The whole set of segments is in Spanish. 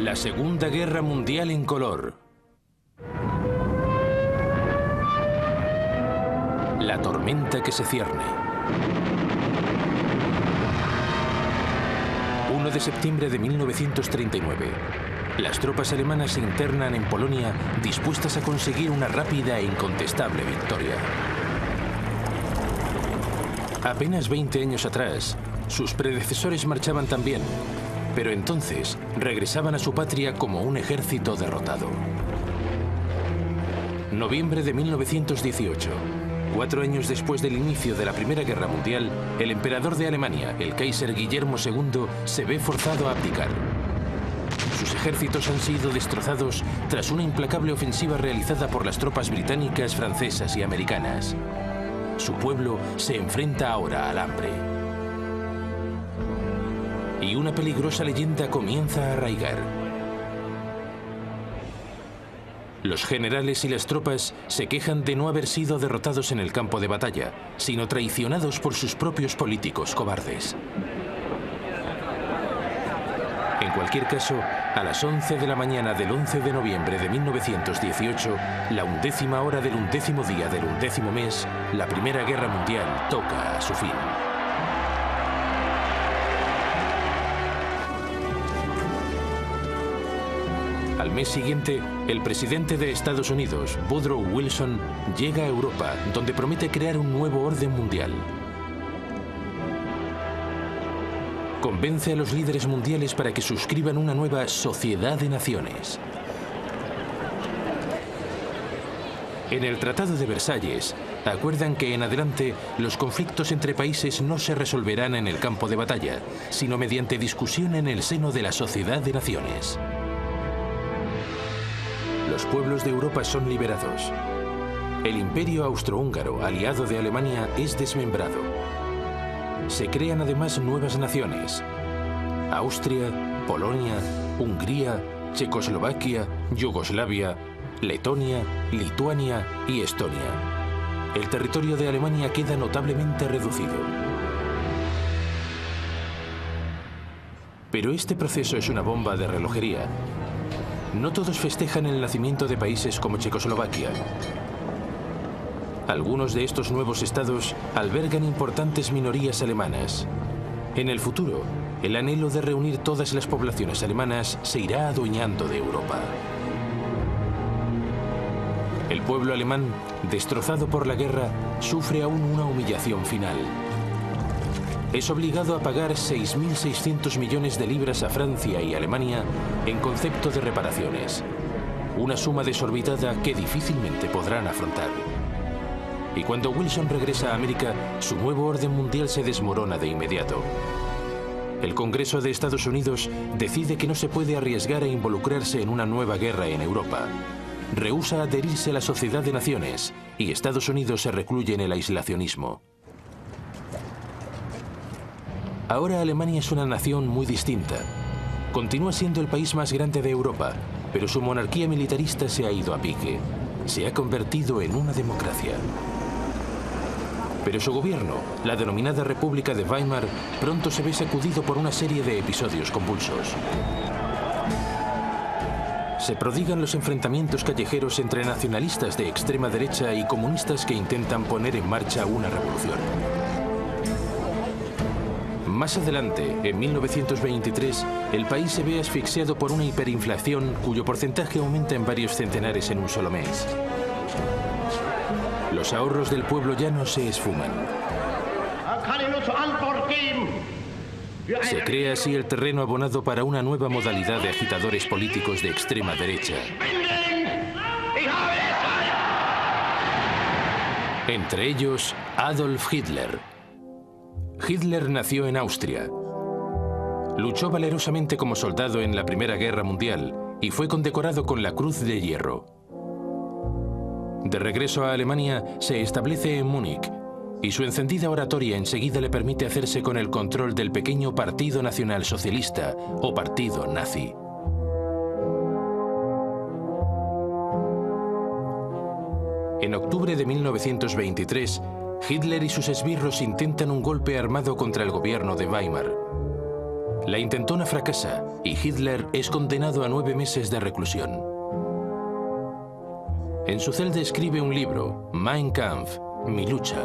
La Segunda Guerra Mundial en color. La tormenta que se cierne. 1 de septiembre de 1939. Las tropas alemanas se internan en Polonia dispuestas a conseguir una rápida e incontestable victoria. Apenas 20 años atrás, sus predecesores marchaban también, pero entonces regresaban a su patria como un ejército derrotado. Noviembre de 1918. 4 años después del inicio de la Primera Guerra Mundial, el emperador de Alemania, el Kaiser Guillermo II, se ve forzado a abdicar. Sus ejércitos han sido destrozados tras una implacable ofensiva realizada por las tropas británicas, francesas y americanas. Su pueblo se enfrenta ahora al hambre. Y una peligrosa leyenda comienza a arraigar. Los generales y las tropas se quejan de no haber sido derrotados en el campo de batalla, sino traicionados por sus propios políticos cobardes. En cualquier caso, a las 11 de la mañana del 11 de noviembre de 1918, la 11ª hora del 11º día del 11º mes, la Primera Guerra Mundial toca a su fin. Al mes siguiente, el presidente de Estados Unidos, Woodrow Wilson, llega a Europa, donde promete crear un nuevo orden mundial. Convence a los líderes mundiales para que suscriban una nueva Sociedad de Naciones. En el Tratado de Versalles, acuerdan que en adelante los conflictos entre países no se resolverán en el campo de batalla, sino mediante discusión en el seno de la Sociedad de Naciones. Los pueblos de Europa son liberados. El Imperio Austrohúngaro, aliado de Alemania, es desmembrado. Se crean además nuevas naciones: Austria, Polonia, Hungría, Checoslovaquia, Yugoslavia, Letonia, Lituania y Estonia. El territorio de Alemania queda notablemente reducido. Pero este proceso es una bomba de relojería. No todos festejan el nacimiento de países como Checoslovaquia. Algunos de estos nuevos estados albergan importantes minorías alemanas. En el futuro, el anhelo de reunir todas las poblaciones alemanas se irá adueñando de Europa. El pueblo alemán, destrozado por la guerra, sufre aún una humillación final. Es obligado a pagar 6.600 millones de libras a Francia y Alemania en concepto de reparaciones. Una suma desorbitada que difícilmente podrán afrontar. Y cuando Wilson regresa a América, su nuevo orden mundial se desmorona de inmediato. El Congreso de Estados Unidos decide que no se puede arriesgar a involucrarse en una nueva guerra en Europa. Rehúsa adherirse a la Sociedad de Naciones y Estados Unidos se recluye en el aislacionismo. Ahora Alemania es una nación muy distinta. Continúa siendo el país más grande de Europa, pero su monarquía militarista se ha ido a pique. Se ha convertido en una democracia. Pero su gobierno, la denominada República de Weimar, pronto se ve sacudido por una serie de episodios convulsos. Se prodigan los enfrentamientos callejeros entre nacionalistas de extrema derecha y comunistas que intentan poner en marcha una revolución. Más adelante, en 1923, el país se ve asfixiado por una hiperinflación cuyo porcentaje aumenta en varios centenares en un solo mes. Los ahorros del pueblo llano se esfuman. Se crea así el terreno abonado para una nueva modalidad de agitadores políticos de extrema derecha. Entre ellos, Adolf Hitler. Hitler nació en Austria. Luchó valerosamente como soldado en la Primera Guerra Mundial y fue condecorado con la Cruz de Hierro. De regreso a Alemania, se establece en Múnich y su encendida oratoria enseguida le permite hacerse con el control del pequeño Partido Nacional Socialista o Partido Nazi. En octubre de 1923, Hitler y sus esbirros intentan un golpe armado contra el gobierno de Weimar. La intentona fracasa y Hitler es condenado a 9 meses de reclusión. En su celda escribe un libro, Mein Kampf, Mi lucha,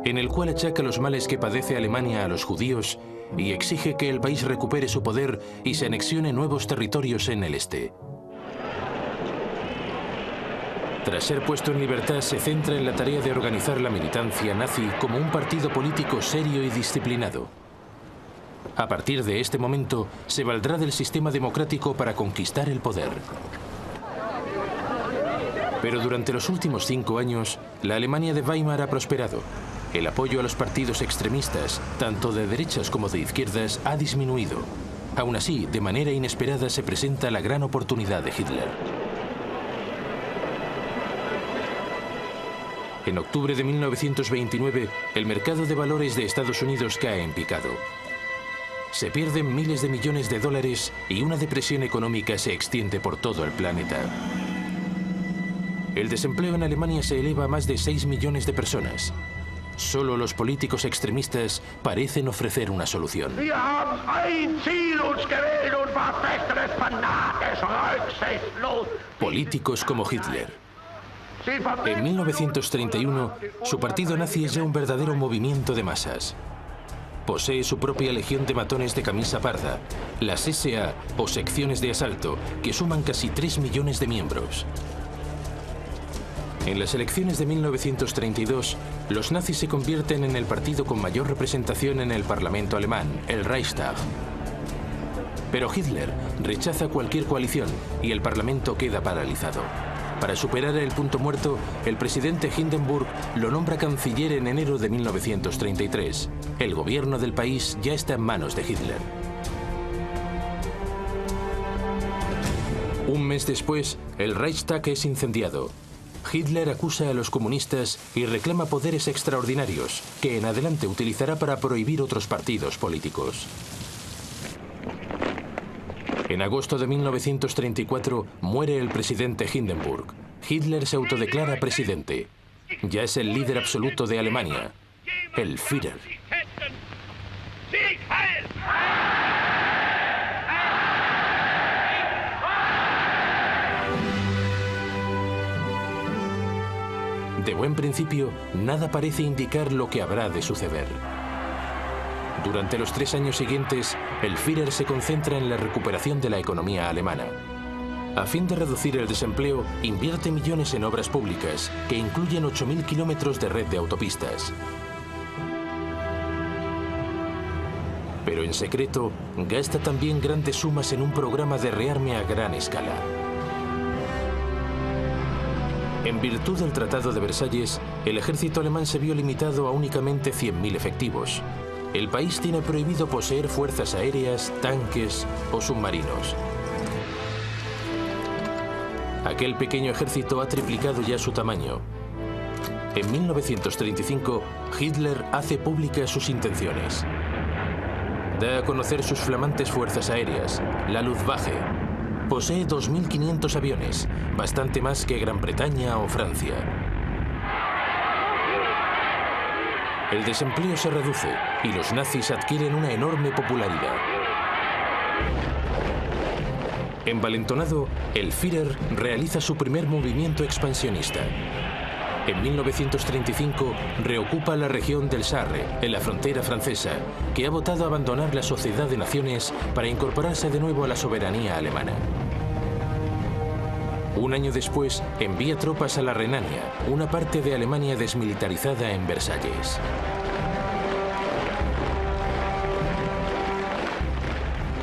en el cual achaca los males que padece Alemania a los judíos y exige que el país recupere su poder y se anexione nuevos territorios en el este. Tras ser puesto en libertad, se centra en la tarea de organizar la militancia nazi como un partido político serio y disciplinado. A partir de este momento, se valdrá del sistema democrático para conquistar el poder. Pero durante los últimos 5 años, la Alemania de Weimar ha prosperado. El apoyo a los partidos extremistas, tanto de derechas como de izquierdas, ha disminuido. Aún así, de manera inesperada se presenta la gran oportunidad de Hitler. En octubre de 1929, el mercado de valores de Estados Unidos cae en picado. Se pierden miles de millones de dólares y una depresión económica se extiende por todo el planeta. El desempleo en Alemania se eleva a más de 6 millones de personas. Solo los políticos extremistas parecen ofrecer una solución. Políticos como Hitler. En 1931, su partido nazi es ya un verdadero movimiento de masas. Posee su propia legión de matones de camisa parda, las SA o secciones de asalto, que suman casi 3 millones de miembros. En las elecciones de 1932, los nazis se convierten en el partido con mayor representación en el Parlamento alemán, el Reichstag. Pero Hitler rechaza cualquier coalición y el Parlamento queda paralizado. Para superar el punto muerto, el presidente Hindenburg lo nombra canciller en enero de 1933. El gobierno del país ya está en manos de Hitler. Un mes después, el Reichstag es incendiado. Hitler acusa a los comunistas y reclama poderes extraordinarios, que en adelante utilizará para prohibir otros partidos políticos. En agosto de 1934 muere el presidente Hindenburg. Hitler se autodeclara presidente. Ya es el líder absoluto de Alemania, el Führer. De buen principio, nada parece indicar lo que habrá de suceder. Durante los 3 años siguientes, el Führer se concentra en la recuperación de la economía alemana. A fin de reducir el desempleo, invierte millones en obras públicas, que incluyen 8.000 kilómetros de red de autopistas. Pero en secreto, gasta también grandes sumas en un programa de rearme a gran escala. En virtud del Tratado de Versalles, el ejército alemán se vio limitado a únicamente 100.000 efectivos. El país tiene prohibido poseer fuerzas aéreas, tanques o submarinos. Aquel pequeño ejército ha triplicado ya su tamaño. En 1935, Hitler hace públicas sus intenciones. Da a conocer sus flamantes fuerzas aéreas, la Luftwaffe. Posee 2.500 aviones, bastante más que Gran Bretaña o Francia. El desempleo se reduce y los nazis adquieren una enorme popularidad. Envalentonado, el Führer realiza su primer movimiento expansionista. En 1935 reocupa la región del Sarre, en la frontera francesa, que ha votado abandonar la Sociedad de Naciones para incorporarse de nuevo a la soberanía alemana. Un año después, envía tropas a la Renania, una parte de Alemania desmilitarizada en Versalles.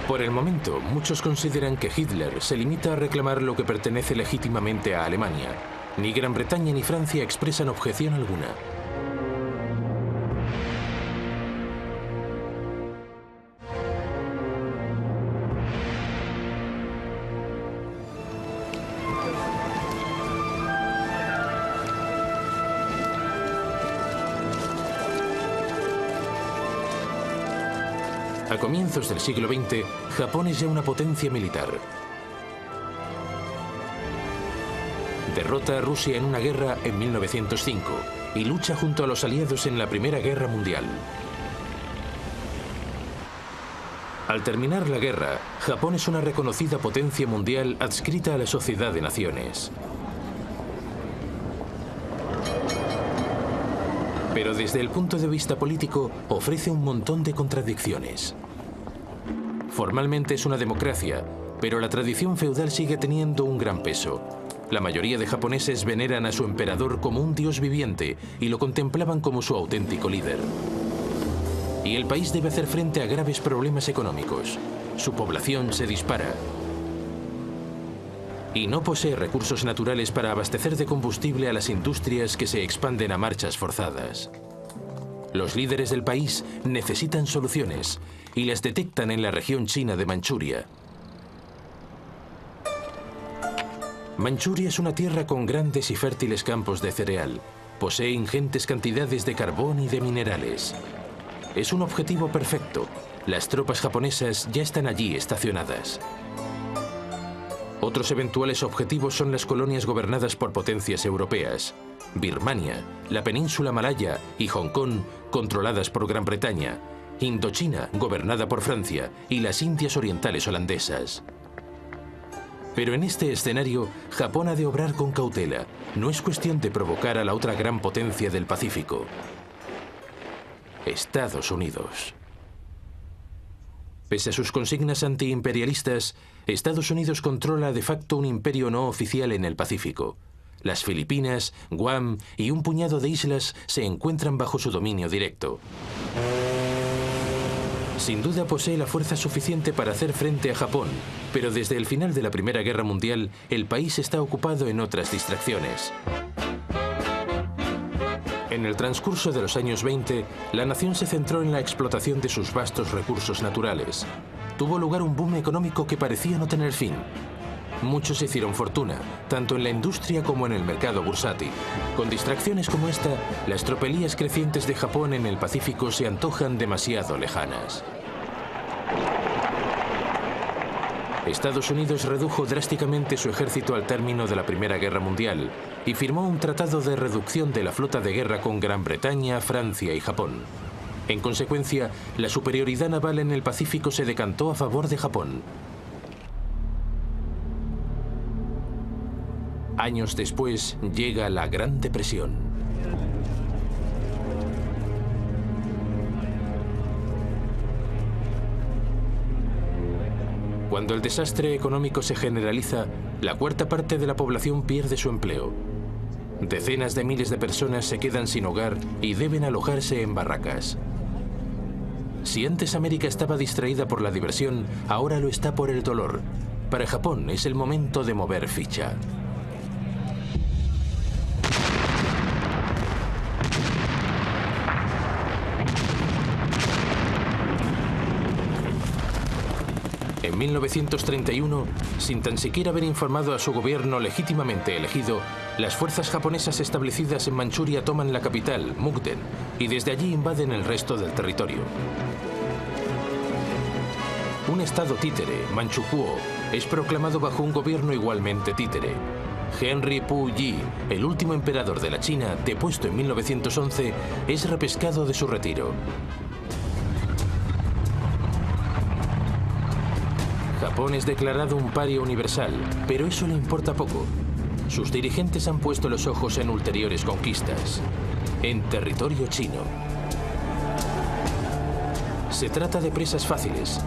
Por el momento, muchos consideran que Hitler se limita a reclamar lo que pertenece legítimamente a Alemania. Ni Gran Bretaña ni Francia expresan objeción alguna. A comienzos del siglo XX, Japón es ya una potencia militar. Derrota a Rusia en una guerra en 1905 y lucha junto a los aliados en la Primera Guerra Mundial. Al terminar la guerra, Japón es una reconocida potencia mundial adscrita a la Sociedad de Naciones. Pero desde el punto de vista político, ofrece un montón de contradicciones. Formalmente es una democracia, pero la tradición feudal sigue teniendo un gran peso. La mayoría de japoneses veneran a su emperador como un dios viviente y lo contemplaban como su auténtico líder. Y el país debe hacer frente a graves problemas económicos. Su población se dispara. Y no posee recursos naturales para abastecer de combustible a las industrias que se expanden a marchas forzadas. Los líderes del país necesitan soluciones y las detectan en la región china de Manchuria. Manchuria es una tierra con grandes y fértiles campos de cereal. Posee ingentes cantidades de carbón y de minerales. Es un objetivo perfecto. Las tropas japonesas ya están allí estacionadas. Otros eventuales objetivos son las colonias gobernadas por potencias europeas. Birmania, la península malaya y Hong Kong, controladas por Gran Bretaña. Indochina, gobernada por Francia, y las Indias Orientales holandesas. Pero en este escenario, Japón ha de obrar con cautela. No es cuestión de provocar a la otra gran potencia del Pacífico: Estados Unidos. Pese a sus consignas antiimperialistas, Estados Unidos controla de facto un imperio no oficial en el Pacífico. Las Filipinas, Guam y un puñado de islas se encuentran bajo su dominio directo. Sin duda posee la fuerza suficiente para hacer frente a Japón, pero desde el final de la Primera Guerra Mundial, el país está ocupado en otras distracciones. En el transcurso de los años 20, la nación se centró en la explotación de sus vastos recursos naturales. Tuvo lugar un boom económico que parecía no tener fin. Muchos hicieron fortuna, tanto en la industria como en el mercado bursátil. Con distracciones como esta, las tropelías crecientes de Japón en el Pacífico se antojan demasiado lejanas. Estados Unidos redujo drásticamente su ejército al término de la Primera Guerra Mundial y firmó un tratado de reducción de la flota de guerra con Gran Bretaña, Francia y Japón. En consecuencia, la superioridad naval en el Pacífico se decantó a favor de Japón. Años después llega la Gran Depresión. Cuando el desastre económico se generaliza, la cuarta parte de la población pierde su empleo. Decenas de miles de personas se quedan sin hogar y deben alojarse en barracas. Si antes América estaba distraída por la diversión, ahora lo está por el dolor. Para Japón es el momento de mover ficha. En 1931, sin tan siquiera haber informado a su gobierno legítimamente elegido, las fuerzas japonesas establecidas en Manchuria toman la capital, Mukden, y desde allí invaden el resto del territorio. Un estado títere, Manchukuo, es proclamado bajo un gobierno igualmente títere. Henry Puyi, el último emperador de la China, depuesto en 1911, es repescado de su retiro. Japón es declarado un paria universal, pero eso le importa poco. Sus dirigentes han puesto los ojos en ulteriores conquistas, en territorio chino. Se trata de presas fáciles.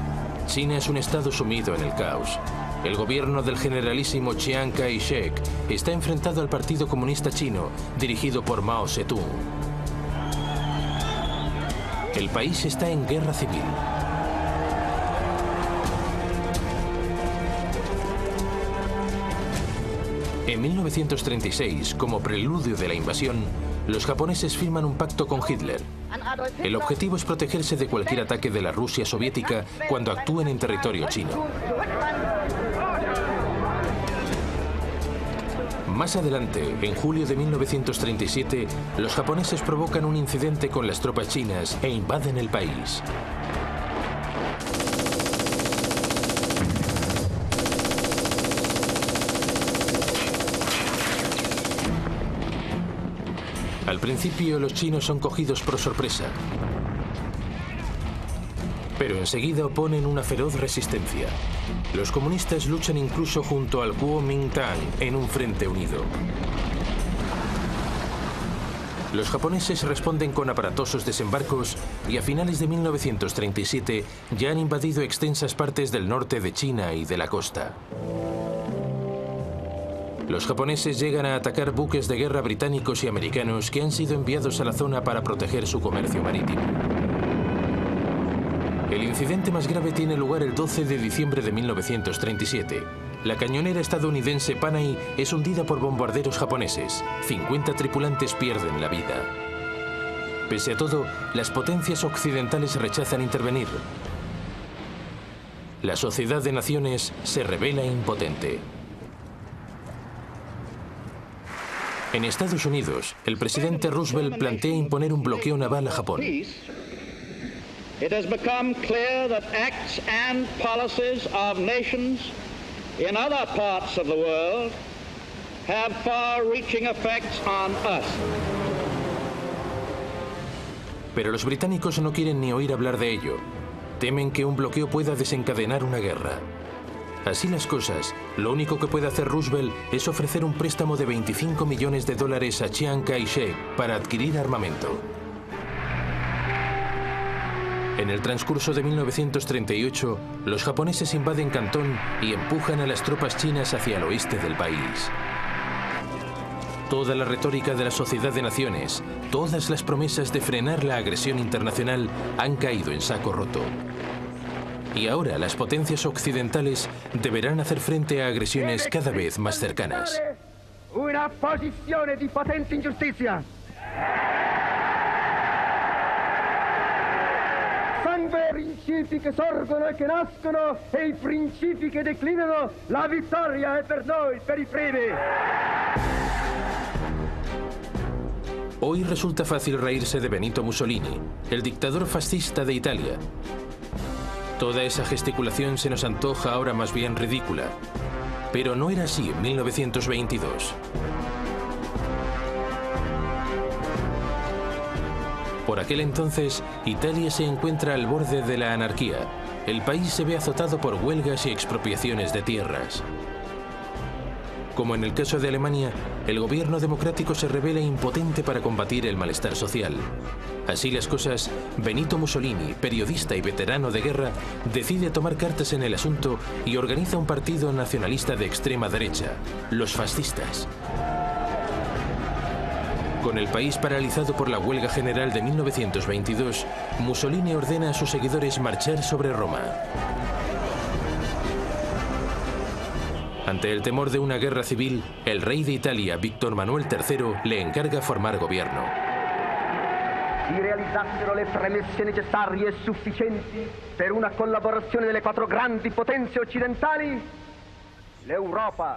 China es un estado sumido en el caos. El gobierno del generalísimo Chiang Kai-shek está enfrentado al Partido Comunista Chino, dirigido por Mao Zedong. El país está en guerra civil. En 1936, como preludio de la invasión, los japoneses firman un pacto con Hitler. El objetivo es protegerse de cualquier ataque de la Rusia soviética cuando actúen en territorio chino. Más adelante, en julio de 1937, los japoneses provocan un incidente con las tropas chinas e invaden el país. Al principio, los chinos son cogidos por sorpresa. Pero enseguida oponen una feroz resistencia. Los comunistas luchan incluso junto al Kuomintang en un frente unido. Los japoneses responden con aparatosos desembarcos y a finales de 1937 ya han invadido extensas partes del norte de China y de la costa. Los japoneses llegan a atacar buques de guerra británicos y americanos que han sido enviados a la zona para proteger su comercio marítimo. El incidente más grave tiene lugar el 12 de diciembre de 1937. La cañonera estadounidense Panay es hundida por bombarderos japoneses. 50 tripulantes pierden la vida. Pese a todo, las potencias occidentales rechazan intervenir. La Sociedad de Naciones se revela impotente. En Estados Unidos, el presidente Roosevelt plantea imponer un bloqueo naval a Japón. It has become clear that acts and policies of nations in other parts of the world have far-reaching effects on us. Pero los británicos no quieren ni oír hablar de ello. Temen que un bloqueo pueda desencadenar una guerra. Así las cosas, lo único que puede hacer Roosevelt es ofrecer un préstamo de $25 millones a Chiang Kai-shek para adquirir armamento. En el transcurso de 1938, los japoneses invaden Cantón y empujan a las tropas chinas hacia el oeste del país. Toda la retórica de la Sociedad de Naciones, todas las promesas de frenar la agresión internacional han caído en saco roto. Y ahora las potencias occidentales deberán hacer frente a agresiones cada vez más cercanas. Una posición de potente injusticia. Salve i principi che sorgono e che nascono e i principi che declinano, la vittoria è per noi, per i primi. Hoy resulta fácil reírse de Benito Mussolini, el dictador fascista de Italia. Toda esa gesticulación se nos antoja ahora más bien ridícula. Pero no era así en 1922. Por aquel entonces, Italia se encuentra al borde de la anarquía. El país se ve azotado por huelgas y expropiaciones de tierras. Como en el caso de Alemania, el gobierno democrático se revela impotente para combatir el malestar social. Así las cosas, Benito Mussolini, periodista y veterano de guerra, decide tomar cartas en el asunto y organiza un partido nacionalista de extrema derecha, los fascistas. Con el país paralizado por la huelga general de 1922, Mussolini ordena a sus seguidores marchar sobre Roma. Ante el temor de una guerra civil, el rey de Italia, Víctor Manuel III, le encarga formar gobierno. Si realizzassero le premesse necessarie e sufficienti per una collaborazione delle quattro grandi potenze occidentali,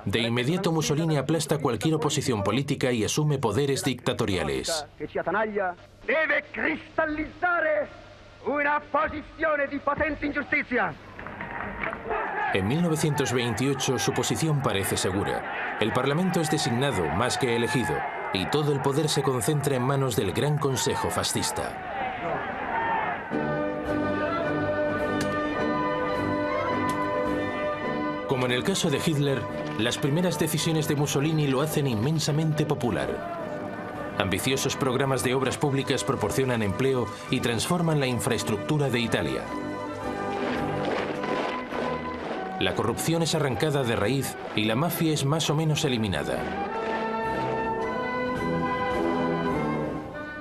de inmediato Mussolini aplasta cualquier oposición política y asume poderes dictatoriales. Deve cristallizzare una posizione di potente ingiustizia. En 1928 su posición parece segura. El Parlamento es designado más que elegido y todo el poder se concentra en manos del Gran Consejo Fascista. Como en el caso de Hitler, las primeras decisiones de Mussolini lo hacen inmensamente popular. Ambiciosos programas de obras públicas proporcionan empleo y transforman la infraestructura de Italia. La corrupción es arrancada de raíz y la mafia es más o menos eliminada.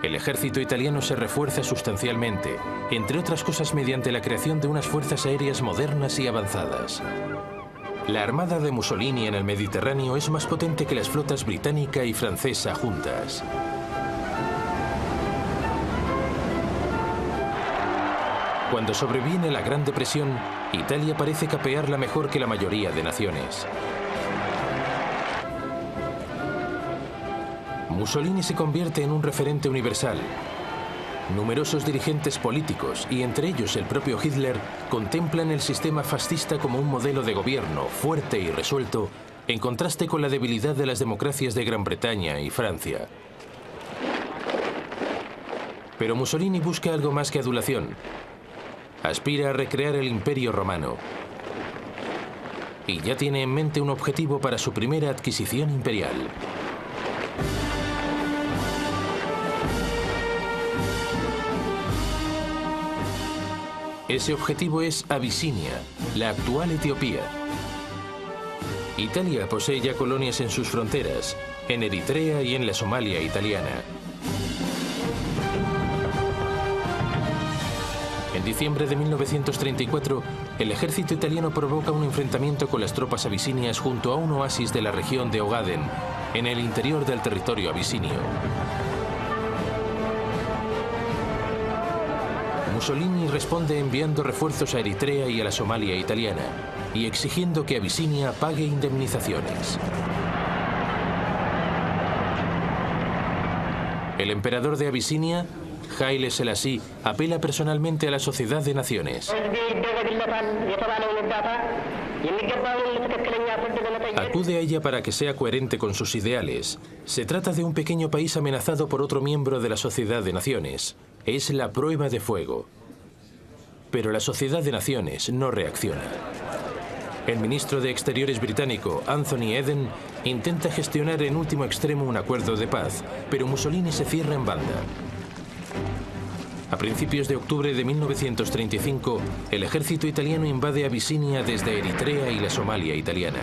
El ejército italiano se refuerza sustancialmente, entre otras cosas mediante la creación de unas fuerzas aéreas modernas y avanzadas. La armada de Mussolini en el Mediterráneo es más potente que las flotas británica y francesa juntas. Cuando sobreviene la Gran Depresión, Italia parece capearla mejor que la mayoría de naciones. Mussolini se convierte en un referente universal. Numerosos dirigentes políticos, y entre ellos el propio Hitler, contemplan el sistema fascista como un modelo de gobierno fuerte y resuelto, en contraste con la debilidad de las democracias de Gran Bretaña y Francia. Pero Mussolini busca algo más que adulación. Aspira a recrear el Imperio Romano. Y ya tiene en mente un objetivo para su primera adquisición imperial. Ese objetivo es Abisinia, la actual Etiopía. Italia posee ya colonias en sus fronteras, en Eritrea y en la Somalia italiana. En diciembre de 1934, el ejército italiano provoca un enfrentamiento con las tropas abisinias junto a un oasis de la región de Ogaden, en el interior del territorio abisinio. Mussolini responde enviando refuerzos a Eritrea y a la Somalia italiana, y exigiendo que Abisinia pague indemnizaciones. El emperador de Abisinia, Haile Selassie, apela personalmente a la Sociedad de Naciones. Acude a ella para que sea coherente con sus ideales. Se trata de un pequeño país amenazado por otro miembro de la Sociedad de Naciones. Es la prueba de fuego. Pero la Sociedad de Naciones no reacciona. El ministro de Exteriores británico, Anthony Eden, intenta gestionar en último extremo un acuerdo de paz, pero Mussolini se cierra en banda. A principios de octubre de 1935, el ejército italiano invade Abisinia desde Eritrea y la Somalia italiana.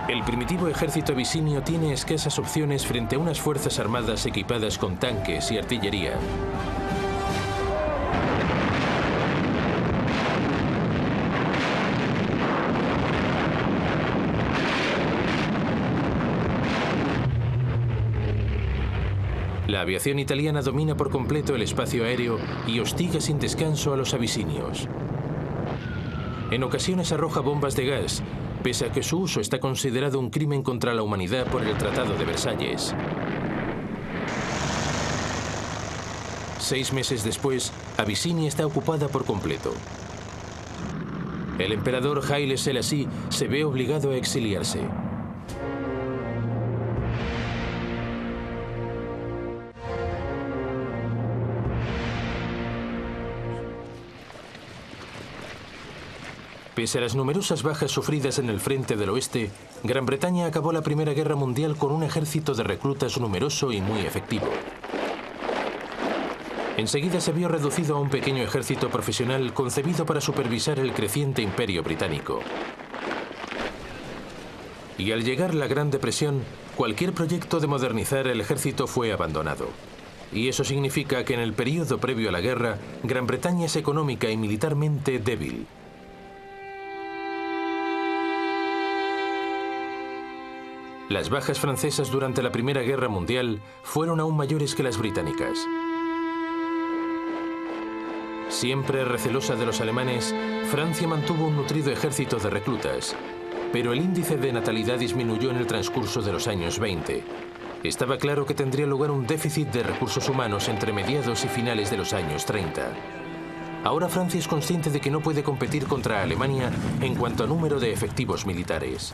El primitivo ejército abisinio tiene escasas opciones frente a unas fuerzas armadas equipadas con tanques y artillería. La aviación italiana domina por completo el espacio aéreo y hostiga sin descanso a los abisinios. En ocasiones arroja bombas de gas, pese a que su uso está considerado un crimen contra la humanidad por el Tratado de Versalles. 6 meses después, Abisinia está ocupada por completo. El emperador Haile Selassie se ve obligado a exiliarse. Pese a las numerosas bajas sufridas en el frente del oeste, Gran Bretaña acabó la Primera Guerra Mundial con un ejército de reclutas numeroso y muy efectivo. Enseguida se vio reducido a un pequeño ejército profesional concebido para supervisar el creciente imperio británico. Y al llegar la Gran Depresión, cualquier proyecto de modernizar el ejército fue abandonado. Y eso significa que en el período previo a la guerra, Gran Bretaña es económica y militarmente débil. Las bajas francesas durante la Primera Guerra Mundial fueron aún mayores que las británicas. Siempre recelosa de los alemanes, Francia mantuvo un nutrido ejército de reclutas, pero el índice de natalidad disminuyó en el transcurso de los años 20. Estaba claro que tendría lugar un déficit de recursos humanos entre mediados y finales de los años 30. Ahora Francia es consciente de que no puede competir contra Alemania en cuanto a número de efectivos militares.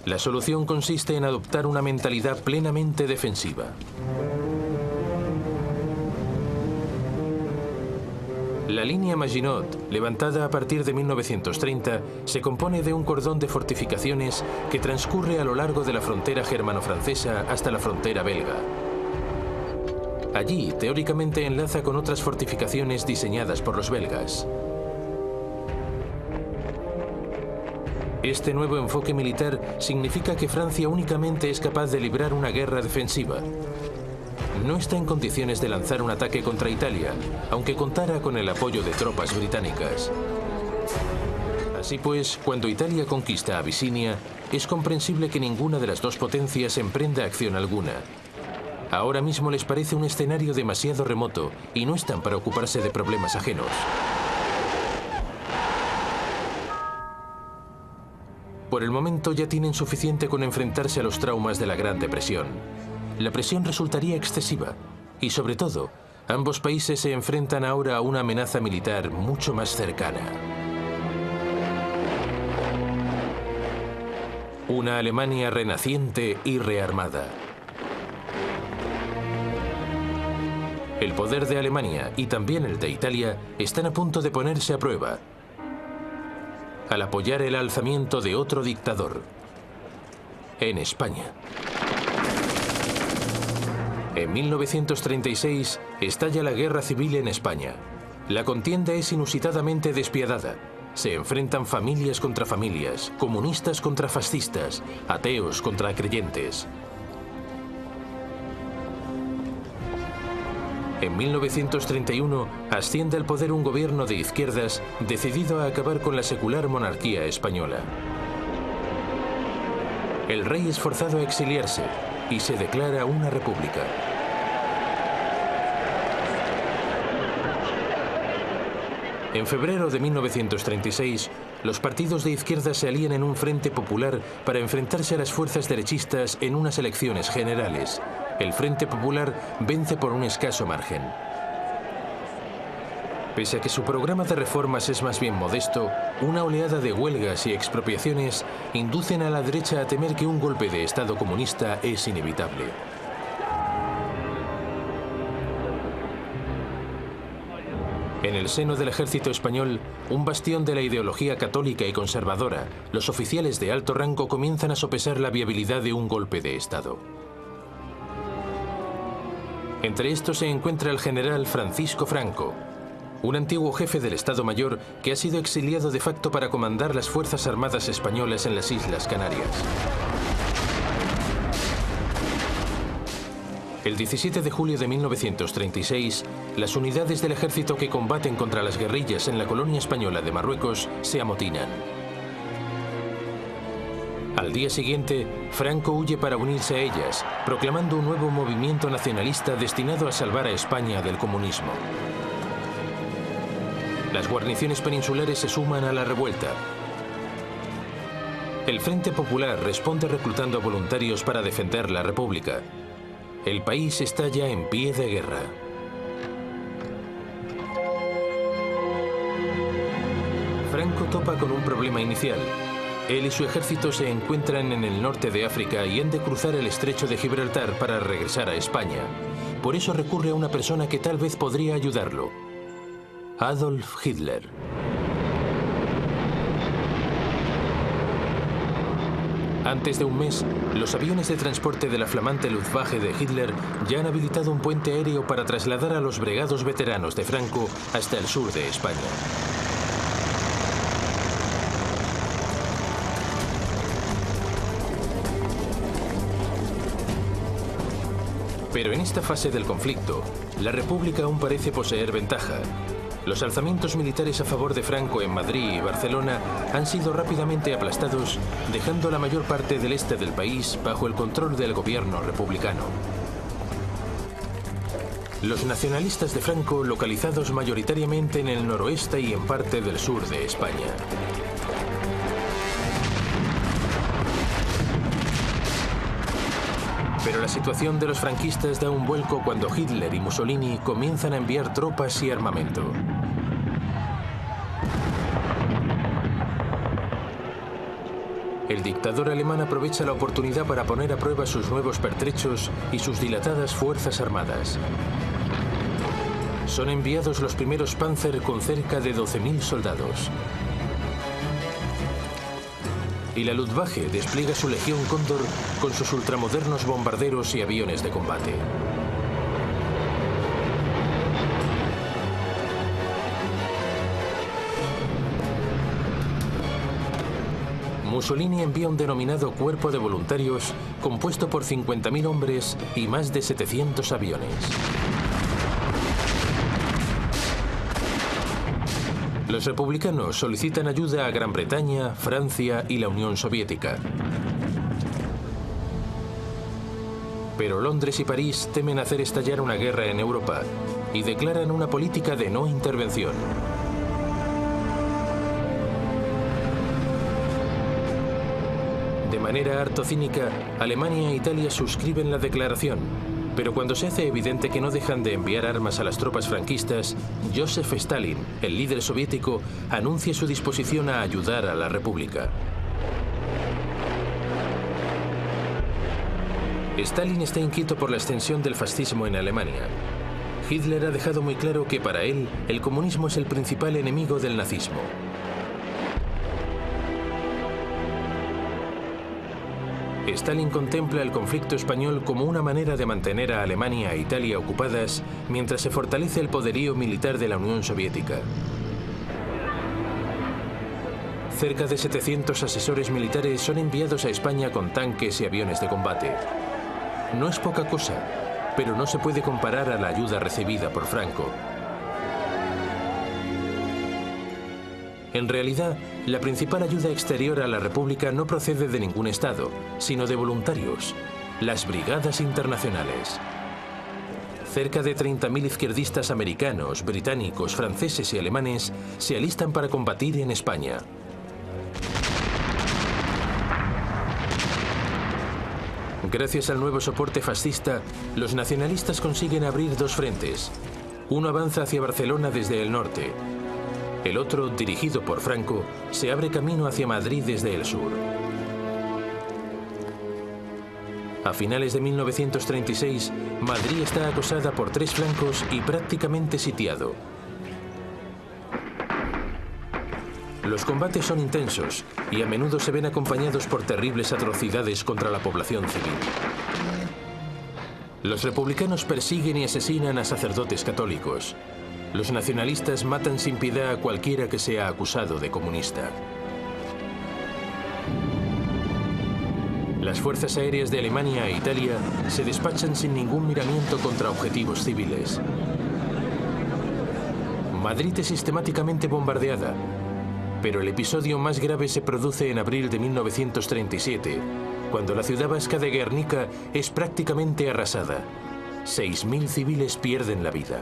La solución consiste en adoptar una mentalidad plenamente defensiva. La línea Maginot, levantada a partir de 1930, se compone de un cordón de fortificaciones que transcurre a lo largo de la frontera germano-francesa hasta la frontera belga. Allí, teóricamente, enlaza con otras fortificaciones diseñadas por los belgas. Este nuevo enfoque militar significa que Francia únicamente es capaz de librar una guerra defensiva. No está en condiciones de lanzar un ataque contra Italia, aunque contara con el apoyo de tropas británicas. Así pues, cuando Italia conquista Abisinia, es comprensible que ninguna de las dos potencias emprenda acción alguna. Ahora mismo les parece un escenario demasiado remoto y no están para ocuparse de problemas ajenos. Por el momento ya tienen suficiente con enfrentarse a los traumas de la Gran Depresión. La presión resultaría excesiva y, sobre todo, ambos países se enfrentan ahora a una amenaza militar mucho más cercana. Una Alemania renaciente y rearmada. El poder de Alemania y también el de Italia están a punto de ponerse a prueba al apoyar el alzamiento de otro dictador en España. En 1936 estalla la guerra civil en España. La contienda es inusitadamente despiadada. Se enfrentan familias contra familias, comunistas contra fascistas, ateos contra creyentes. En 1931 asciende al poder un gobierno de izquierdas decidido a acabar con la secular monarquía española. El rey es forzado a exiliarse y se declara una república. En febrero de 1936, los partidos de izquierda se alían en un frente popular para enfrentarse a las fuerzas derechistas en unas elecciones generales. El Frente Popular vence por un escaso margen. Pese a que su programa de reformas es más bien modesto, una oleada de huelgas y expropiaciones inducen a la derecha a temer que un golpe de Estado comunista es inevitable. En el seno del ejército español, un bastión de la ideología católica y conservadora, los oficiales de alto rango comienzan a sopesar la viabilidad de un golpe de Estado. Entre estos se encuentra el general Francisco Franco, un antiguo jefe del Estado Mayor que ha sido exiliado de facto para comandar las Fuerzas Armadas españolas en las Islas Canarias. El 17 de julio de 1936, las unidades del ejército que combaten contra las guerrillas en la colonia española de Marruecos se amotinan. Al día siguiente, Franco huye para unirse a ellas, proclamando un nuevo movimiento nacionalista destinado a salvar a España del comunismo. Las guarniciones peninsulares se suman a la revuelta. El Frente Popular responde reclutando voluntarios para defender la República. El país está ya en pie de guerra. Franco topa con un problema inicial. Él y su ejército se encuentran en el norte de África y han de cruzar el estrecho de Gibraltar para regresar a España. Por eso recurre a una persona que tal vez podría ayudarlo: Adolf Hitler. Antes de un mes, los aviones de transporte de la flamante Luftwaffe de Hitler ya han habilitado un puente aéreo para trasladar a los bregados veteranos de Franco hasta el sur de España. Pero en esta fase del conflicto, la República aún parece poseer ventaja. Los alzamientos militares a favor de Franco en Madrid y Barcelona han sido rápidamente aplastados, dejando la mayor parte del este del país bajo el control del gobierno republicano. Los nacionalistas de Franco, localizados mayoritariamente en el noroeste y en parte del sur de España. Pero la situación de los franquistas da un vuelco cuando Hitler y Mussolini comienzan a enviar tropas y armamento. El dictador alemán aprovecha la oportunidad para poner a prueba sus nuevos pertrechos y sus dilatadas fuerzas armadas. Son enviados los primeros Panzer con cerca de 12.000 soldados. Y la Luftwaffe despliega su Legión Cóndor con sus ultramodernos bombarderos y aviones de combate. Mussolini envía un denominado Cuerpo de Voluntarios compuesto por 50.000 hombres y más de 700 aviones. Los republicanos solicitan ayuda a Gran Bretaña, Francia y la Unión Soviética. Pero Londres y París temen hacer estallar una guerra en Europa y declaran una política de no intervención. De manera harto cínica, Alemania e Italia suscriben la declaración, pero cuando se hace evidente que no dejan de enviar armas a las tropas franquistas, Joseph Stalin, el líder soviético, anuncia su disposición a ayudar a la República. Stalin está inquieto por la extensión del fascismo en Alemania. Hitler ha dejado muy claro que para él el comunismo es el principal enemigo del nazismo. Stalin contempla el conflicto español como una manera de mantener a Alemania e Italia ocupadas mientras se fortalece el poderío militar de la Unión Soviética. Cerca de 700 asesores militares son enviados a España con tanques y aviones de combate. No es poca cosa, pero no se puede comparar a la ayuda recibida por Franco. En realidad, la principal ayuda exterior a la República no procede de ningún Estado, sino de voluntarios, las Brigadas Internacionales. Cerca de 30.000 izquierdistas americanos, británicos, franceses y alemanes se alistan para combatir en España. Gracias al nuevo soporte fascista, los nacionalistas consiguen abrir dos frentes. Uno avanza hacia Barcelona desde el norte. El otro, dirigido por Franco, se abre camino hacia Madrid desde el sur. A finales de 1936, Madrid está acosada por tres flancos y prácticamente sitiado. Los combates son intensos y a menudo se ven acompañados por terribles atrocidades contra la población civil. Los republicanos persiguen y asesinan a sacerdotes católicos. Los nacionalistas matan sin piedad a cualquiera que sea acusado de comunista. Las fuerzas aéreas de Alemania e Italia se despachan sin ningún miramiento contra objetivos civiles. Madrid es sistemáticamente bombardeada, pero el episodio más grave se produce en abril de 1937, cuando la ciudad vasca de Guernica es prácticamente arrasada. 6.000 civiles pierden la vida.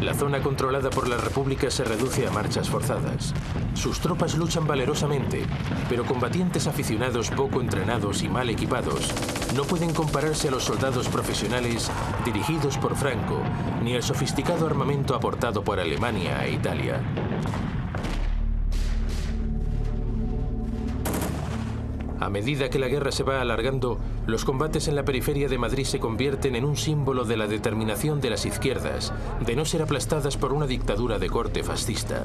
La zona controlada por la República se reduce a marchas forzadas. Sus tropas luchan valerosamente, pero combatientes aficionados poco entrenados y mal equipados no pueden compararse a los soldados profesionales dirigidos por Franco, ni al sofisticado armamento aportado por Alemania e Italia. A medida que la guerra se va alargando, los combates en la periferia de Madrid se convierten en un símbolo de la determinación de las izquierdas de no ser aplastadas por una dictadura de corte fascista.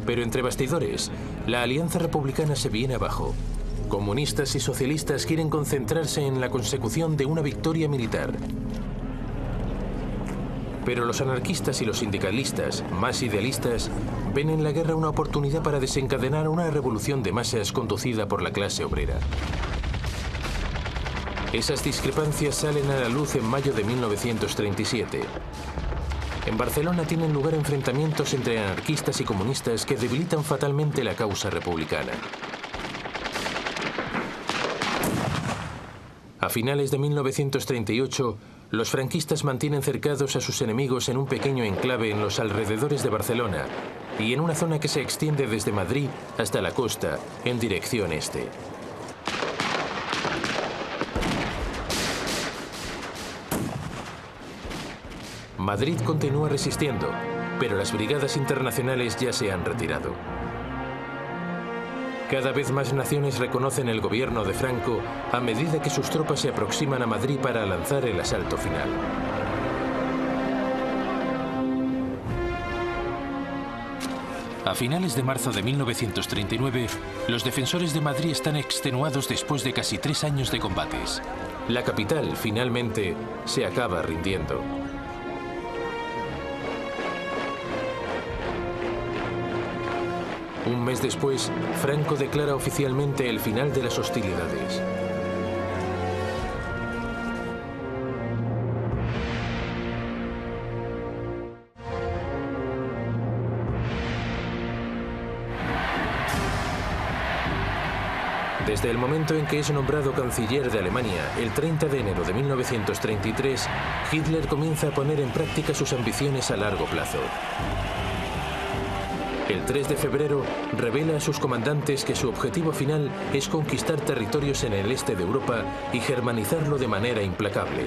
Pero entre bastidores, la alianza republicana se viene abajo. Comunistas y socialistas quieren concentrarse en la consecución de una victoria militar. Pero los anarquistas y los sindicalistas, más idealistas, ven en la guerra una oportunidad para desencadenar una revolución de masas conducida por la clase obrera. Esas discrepancias salen a la luz en mayo de 1937. En Barcelona tienen lugar enfrentamientos entre anarquistas y comunistas que debilitan fatalmente la causa republicana. A finales de 1938, los franquistas mantienen cercados a sus enemigos en un pequeño enclave en los alrededores de Barcelona y en una zona que se extiende desde Madrid hasta la costa, en dirección este. Madrid continúa resistiendo, pero las brigadas internacionales ya se han retirado. Cada vez más naciones reconocen el gobierno de Franco a medida que sus tropas se aproximan a Madrid para lanzar el asalto final. A finales de marzo de 1939, los defensores de Madrid están extenuados después de casi 3 años de combates. La capital, finalmente, se acaba rindiendo. Un mes después, Franco declara oficialmente el final de las hostilidades. Desde el momento en que es nombrado canciller de Alemania, el 30 de enero de 1933, Hitler comienza a poner en práctica sus ambiciones a largo plazo. El 3 de febrero revela a sus comandantes que su objetivo final es conquistar territorios en el este de Europa y germanizarlo de manera implacable.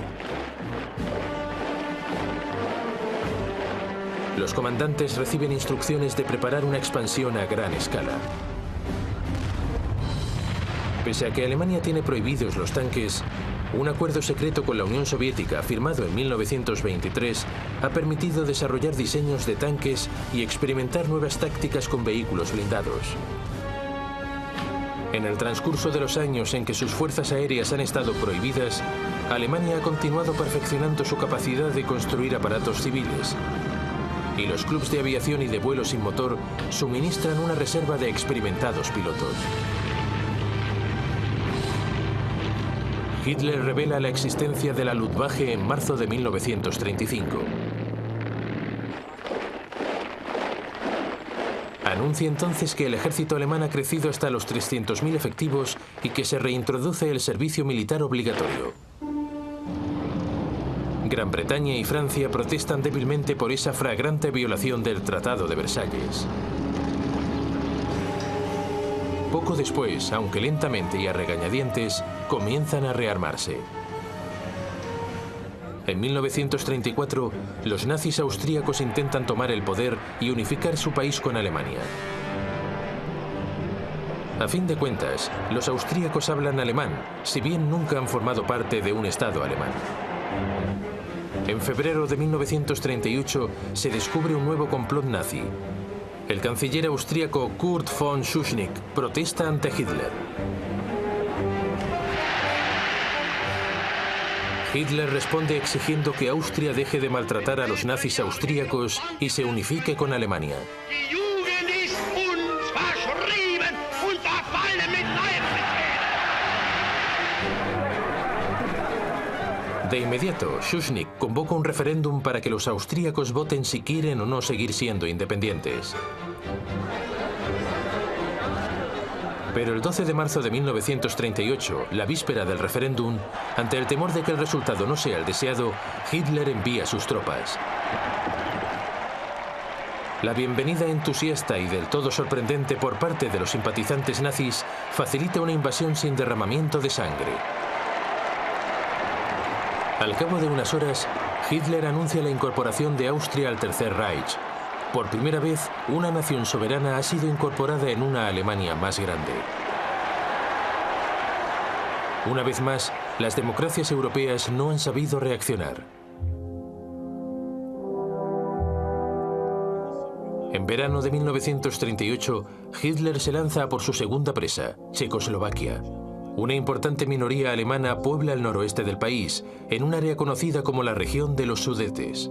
Los comandantes reciben instrucciones de preparar una expansión a gran escala. Pese a que Alemania tiene prohibidos los tanques, un acuerdo secreto con la Unión Soviética, firmado en 1923, ha permitido desarrollar diseños de tanques y experimentar nuevas tácticas con vehículos blindados. En el transcurso de los años en que sus fuerzas aéreas han estado prohibidas, Alemania ha continuado perfeccionando su capacidad de construir aparatos civiles. Y los clubes de aviación y de vuelo sin motor suministran una reserva de experimentados pilotos. Hitler revela la existencia de la Luftwaffe en marzo de 1935. Anuncia entonces que el ejército alemán ha crecido hasta los 300.000 efectivos y que se reintroduce el servicio militar obligatorio. Gran Bretaña y Francia protestan débilmente por esa flagrante violación del Tratado de Versalles. Poco después, aunque lentamente y a regañadientes, comienzan a rearmarse. En 1934, los nazis austríacos intentan tomar el poder y unificar su país con Alemania. A fin de cuentas, los austríacos hablan alemán, si bien nunca han formado parte de un Estado alemán. En febrero de 1938 se descubre un nuevo complot nazi. El canciller austríaco Kurt von Schuschnigg protesta ante Hitler. Hitler responde exigiendo que Austria deje de maltratar a los nazis austríacos y se unifique con Alemania. De inmediato, Schuschnigg convoca un referéndum para que los austríacos voten si quieren o no seguir siendo independientes. Pero el 12 de marzo de 1938, la víspera del referéndum, ante el temor de que el resultado no sea el deseado, Hitler envía sus tropas. La bienvenida entusiasta y del todo sorprendente por parte de los simpatizantes nazis facilita una invasión sin derramamiento de sangre. Al cabo de unas horas, Hitler anuncia la incorporación de Austria al Tercer Reich. Por primera vez, una nación soberana ha sido incorporada en una Alemania más grande. Una vez más, las democracias europeas no han sabido reaccionar. En verano de 1938, Hitler se lanza a por su segunda presa, Checoslovaquia. Una importante minoría alemana puebla el noroeste del país, en un área conocida como la región de los Sudetes.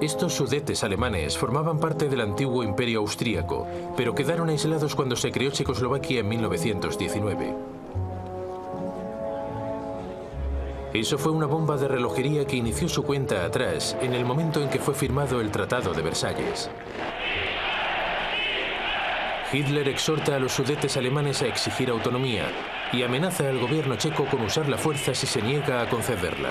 Estos Sudetes alemanes formaban parte del antiguo imperio austríaco, pero quedaron aislados cuando se creó Checoslovaquia en 1919. Eso fue una bomba de relojería que inició su cuenta atrás en el momento en que fue firmado el Tratado de Versalles. Hitler exhorta a los Sudetes alemanes a exigir autonomía y amenaza al gobierno checo con usar la fuerza si se niega a concederla.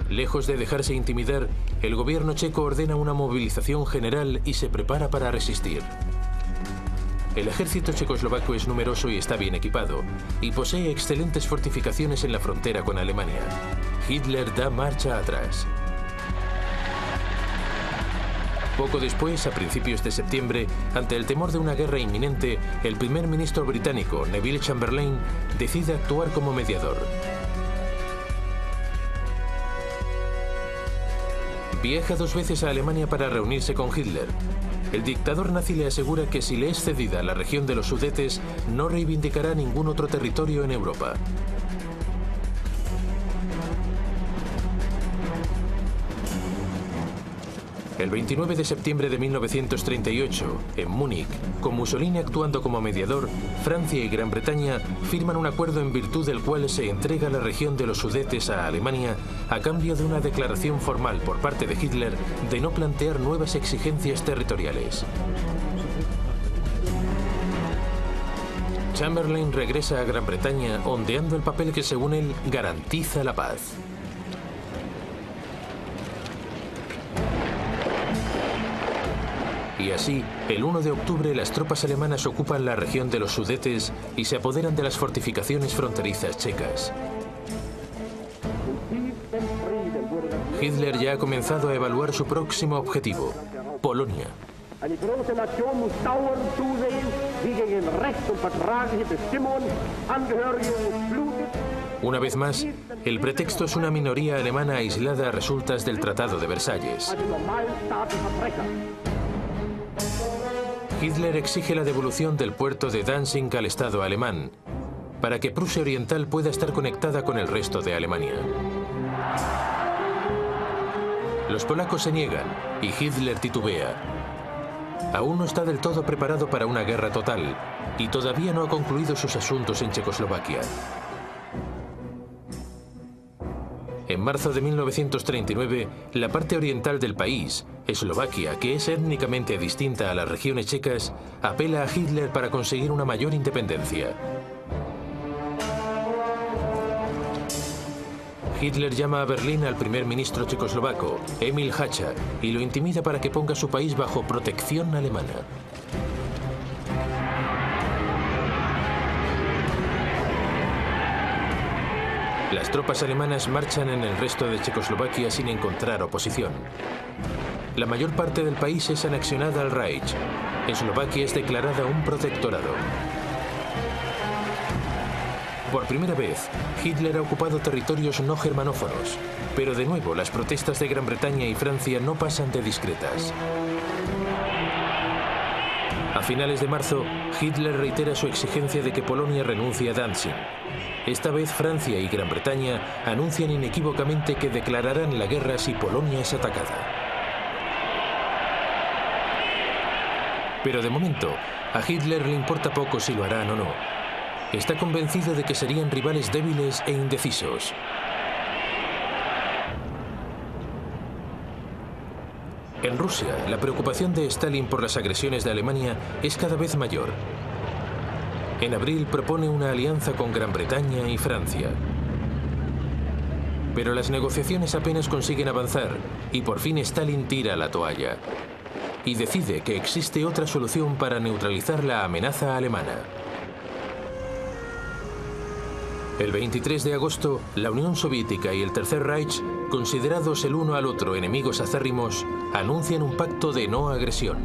Lejos de dejarse intimidar, el gobierno checo ordena una movilización general y se prepara para resistir. El ejército checoslovaco es numeroso y está bien equipado, y posee excelentes fortificaciones en la frontera con Alemania. Hitler da marcha atrás. Poco después, a principios de septiembre, ante el temor de una guerra inminente, el primer ministro británico, Neville Chamberlain, decide actuar como mediador. Viaja 2 veces a Alemania para reunirse con Hitler. El dictador nazi le asegura que si le es cedida la región de los Sudetes, no reivindicará ningún otro territorio en Europa. El 29 de septiembre de 1938, en Múnich, con Mussolini actuando como mediador, Francia y Gran Bretaña firman un acuerdo en virtud del cual se entrega la región de los Sudetes a Alemania a cambio de una declaración formal por parte de Hitler de no plantear nuevas exigencias territoriales. Chamberlain regresa a Gran Bretaña ondeando el papel que, según él, garantiza la paz. Y así, el 1 de octubre las tropas alemanas ocupan la región de los Sudetes y se apoderan de las fortificaciones fronterizas checas. Hitler ya ha comenzado a evaluar su próximo objetivo, Polonia. Eine große Nation muss dauernd zusehen, wie gegen Recht und vertragliche Bestimmungen Angehörige des Blutes. Una vez más, el pretexto es una minoría alemana aislada a resultas del Tratado de Versalles. Hitler exige la devolución del puerto de Danzig al Estado alemán, para que Prusia Oriental pueda estar conectada con el resto de Alemania. Los polacos se niegan y Hitler titubea. Aún no está del todo preparado para una guerra total y todavía no ha concluido sus asuntos en Checoslovaquia. En marzo de 1939, la parte oriental del país, Eslovaquia, que es étnicamente distinta a las regiones checas, apela a Hitler para conseguir una mayor independencia. Hitler llama a Berlín al primer ministro checoslovaco, Emil Hácha, y lo intimida para que ponga su país bajo protección alemana. Las tropas alemanas marchan en el resto de Checoslovaquia sin encontrar oposición. La mayor parte del país es anexionada al Reich. Eslovaquia es declarada un protectorado. Por primera vez, Hitler ha ocupado territorios no germanófonos, pero de nuevo las protestas de Gran Bretaña y Francia no pasan de discretas. A finales de marzo, Hitler reitera su exigencia de que Polonia renuncie a Danzig. Esta vez Francia y Gran Bretaña anuncian inequívocamente que declararán la guerra si Polonia es atacada. Pero de momento, a Hitler le importa poco si lo harán o no. Está convencido de que serían rivales débiles e indecisos. En Rusia, la preocupación de Stalin por las agresiones de Alemania es cada vez mayor. En abril propone una alianza con Gran Bretaña y Francia. Pero las negociaciones apenas consiguen avanzar y por fin Stalin tira la toalla y decide que existe otra solución para neutralizar la amenaza alemana. El 23 de agosto, la Unión Soviética y el Tercer Reich, considerados el uno al otro enemigos acérrimos, anuncian un pacto de no agresión.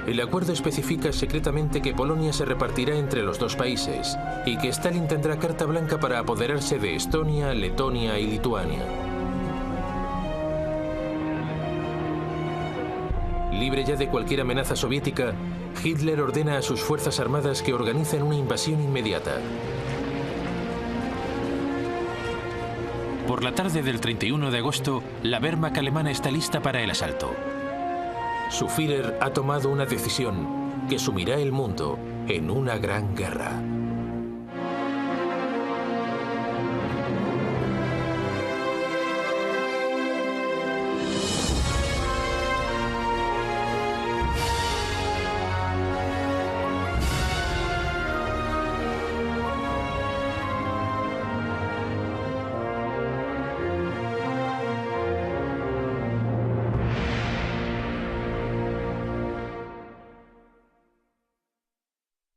El acuerdo especifica secretamente que Polonia se repartirá entre los dos países y que Stalin tendrá carta blanca para apoderarse de Estonia, Letonia y Lituania. Libre ya de cualquier amenaza soviética, Hitler ordena a sus fuerzas armadas que organicen una invasión inmediata. Por la tarde del 31 de agosto, la Wehrmacht alemana está lista para el asalto. Su Führer ha tomado una decisión que sumirá el mundo en una gran guerra.